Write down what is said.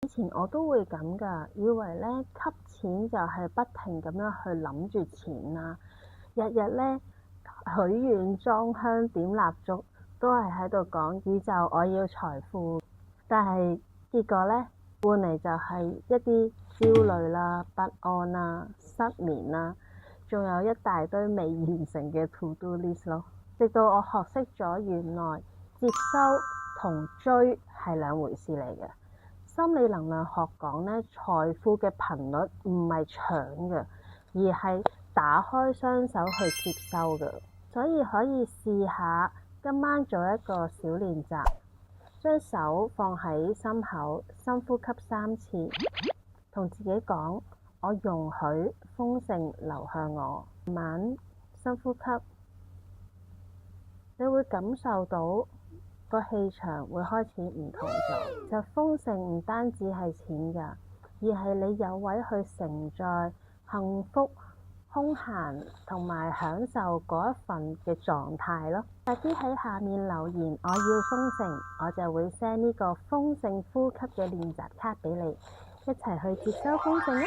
以前我都會咁㗎，以為咧吸錢就係不停咁樣去諗住錢啦，日日咧許願裝香點蠟燭，都係喺度講宇宙我要財富，但係結果咧換嚟就係一啲焦慮啦、不安啦、失眠啦，仲有一大堆未完成嘅 to do list 咯。直到我學識咗原來接收同追係兩回事嚟嘅。心理能量學講咧，財富嘅頻率唔係搶嘅，而係打開雙手去接收嘅。所以可以試下今晚做一個小練習，將手放喺心口，深呼吸3次，同自己講：我容許豐盛流向我。慢慢深呼吸，你會感受到個氣場會開始唔同咗。就豐盛唔單止係錢㗎，而係你有位去承載幸福、空閒同埋享受嗰一份嘅狀態咯。快啲喺下面留言，我要豐盛，我就會 send 呢個豐盛呼吸嘅練習卡俾你，一齊去接收豐盛啦！